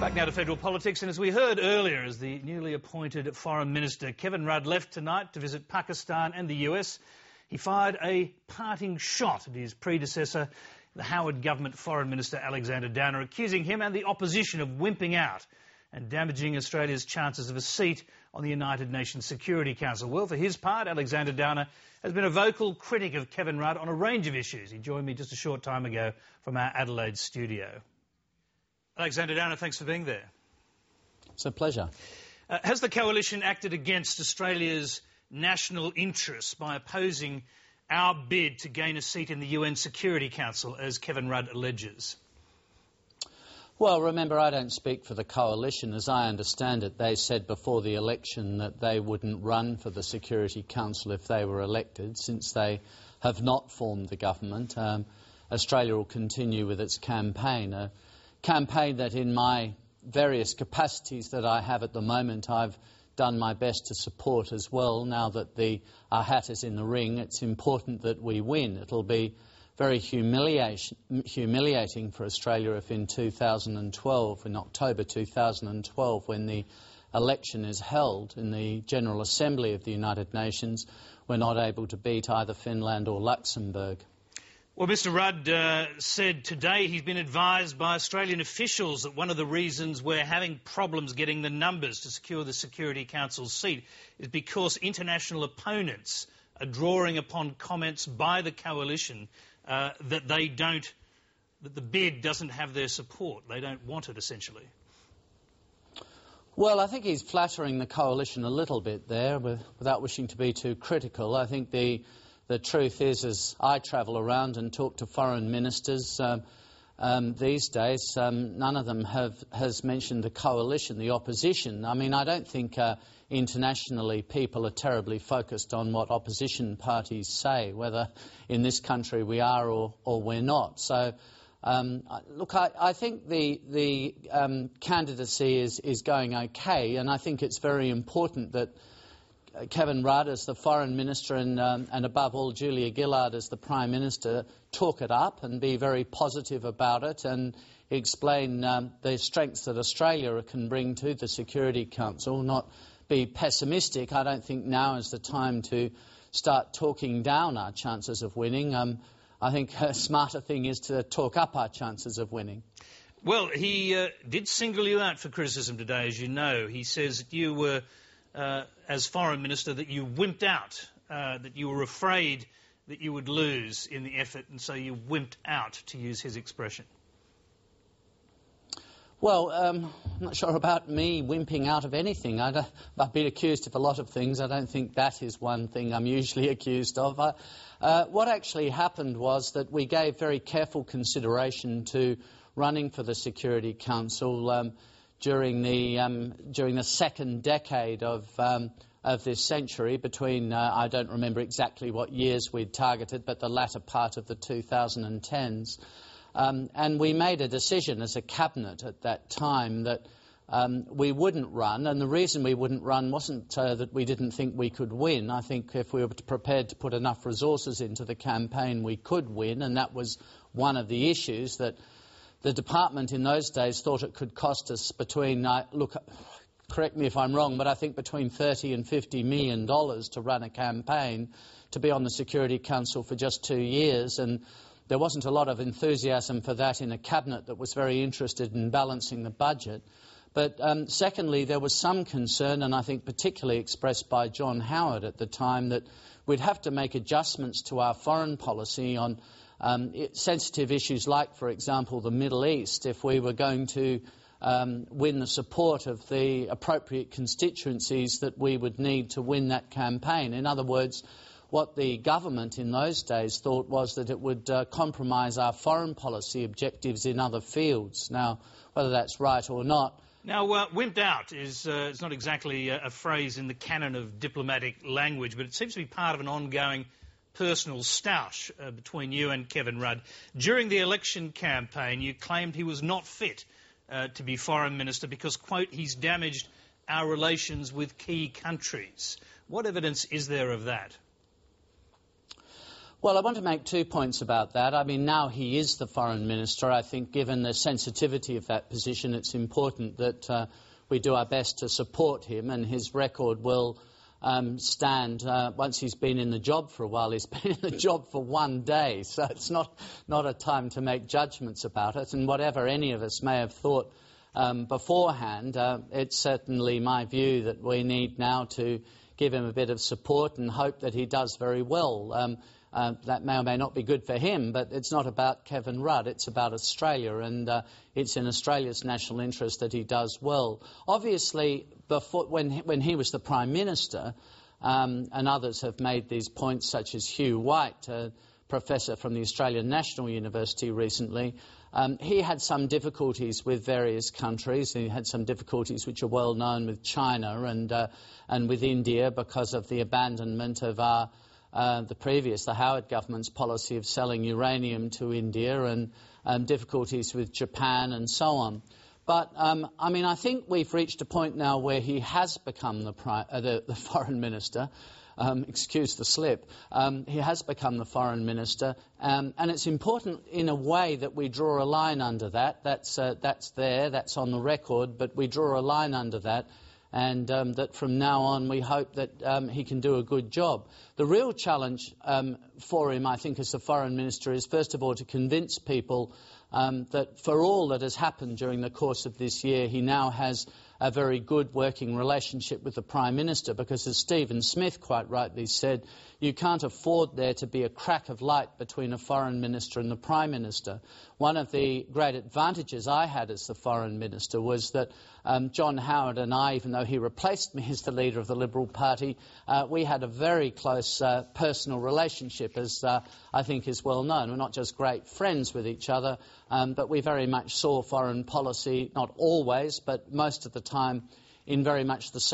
Back now to federal politics, and as we heard earlier, as the newly appointed Foreign Minister Kevin Rudd left tonight to visit Pakistan and the US, he fired a parting shot at his predecessor, the Howard government Foreign Minister Alexander Downer, accusing him and the opposition of wimping out and damaging Australia's chances of a seat on the United Nations Security Council. Well, for his part, Alexander Downer has been a vocal critic of Kevin Rudd on a range of issues. He joined me just a short time ago from our Adelaide studio. Alexander Downer, thanks for being there. It's a pleasure. Has the coalition acted against Australia's national interests by opposing our bid to gain a seat in the UN Security Council, as Kevin Rudd alleges? Well, remember, I don't speak for the coalition. As I understand it, they said before the election that they wouldn't run for the Security Council if they were elected. Since they have not formed the government, Australia will continue with its campaign. A campaign that in my various capacities that I have at the moment, I've done my best to support as well. Now that our hat is in the ring, it's important that we win. It'll be very humiliating for Australia if in 2012, in October 2012, when the election is held in the General Assembly of the United Nations, we're not able to beat either Finland or Luxembourg. Well, Mr Rudd said today he's been advised by Australian officials that one of the reasons we're having problems getting the numbers to secure the Security Council's seat is because international opponents are drawing upon comments by the coalition that the bid doesn't have their support. They don't want it, essentially. Well, I think he's flattering the coalition a little bit there, without wishing to be too critical. I think the truth is, as I travel around and talk to foreign ministers these days, none of them has mentioned the coalition, the opposition. I mean, I don't think internationally people are terribly focused on what opposition parties say, whether in this country we are or we're not. So, look, I think the candidacy is going okay, and I think it's very important that Kevin Rudd as the Foreign Minister and above all Julia Gillard as the Prime Minister talk it up and be very positive about it and explain the strengths that Australia can bring to the Security Council, not be pessimistic. I don't think now is the time to start talking down our chances of winning. I think a smarter thing is to talk up our chances of winning. Well, he did single you out for criticism today, as you know. He says that you were, as Foreign Minister, that you wimped out, that you were afraid that you would lose in the effort, and so you wimped out, to use his expression. Well, I'm not sure about me wimping out of anything. I've been accused of a lot of things. I don't think that is one thing I'm usually accused of. What actually happened was that we gave very careful consideration to running for the Security Council during the second decade of this century, between, I don't remember exactly what years we'd targeted, but the latter part of the 2010s. And we made a decision as a cabinet at that time that we wouldn't run, and the reason we wouldn't run wasn't that we didn't think we could win. I think if we were prepared to put enough resources into the campaign, we could win, and that was one of the issues that the department in those days thought it could cost us between, look, correct me if I'm wrong, but I think between $30 and $50 million to run a campaign, to be on the Security Council for just 2 years, and there wasn't a lot of enthusiasm for that in a cabinet that was very interested in balancing the budget. But secondly, there was some concern, and I think particularly expressed by John Howard at the time, that we'd have to make adjustments to our foreign policy on sensitive issues like, for example, the Middle East, if we were going to win the support of the appropriate constituencies that we would need to win that campaign. In other words, what the government in those days thought was that it would compromise our foreign policy objectives in other fields. Now, whether that's right or not... Now, wimped out is it's not exactly a phrase in the canon of diplomatic language, but it seems to be part of an ongoing personal stoush between you and Kevin Rudd. During the election campaign, you claimed he was not fit to be Foreign Minister because, quote, he's damaged our relations with key countries. What evidence is there of that? Well, I want to make 2 points about that. I mean, now he is the foreign minister. I think given the sensitivity of that position, it's important that we do our best to support him, and his record will stand once he's been in the job for a while. He's been in the job for 1 day, so it's not a time to make judgments about it. And whatever any of us may have thought beforehand, it's certainly my view that we need now to give him a bit of support and hope that he does very well. That may or may not be good for him, but it's not about Kevin Rudd, it's about Australia, and it's in Australia's national interest that he does well. Obviously, when he was the Prime Minister, and others have made these points, such as Hugh White, a professor from the Australian National University recently, he had some difficulties with various countries. He had some difficulties which are well known with China and with India because of the abandonment of the Howard government's policy of selling uranium to India, and difficulties with Japan and so on. But, I mean, I think we've reached a point now where he has become the foreign minister. Excuse the slip. He has become the foreign minister, and it's important in a way that we draw a line under that. That's there, that's on the record, but we draw a line under that. And that from now on we hope that he can do a good job. The real challenge for him, I think, as the foreign minister is, first of all, to convince people that for all that has happened during the course of this year, he now has a very good working relationship with the Prime Minister, because as Stephen Smith quite rightly said, you can't afford there to be a crack of light between a Foreign Minister and the Prime Minister. One of the great advantages I had as the Foreign Minister was that John Howard and I, even though he replaced me as the leader of the Liberal Party, we had a very close personal relationship, as I think is well known. We're not just great friends with each other, but we very much saw foreign policy, not always, but most of the time, in very much the same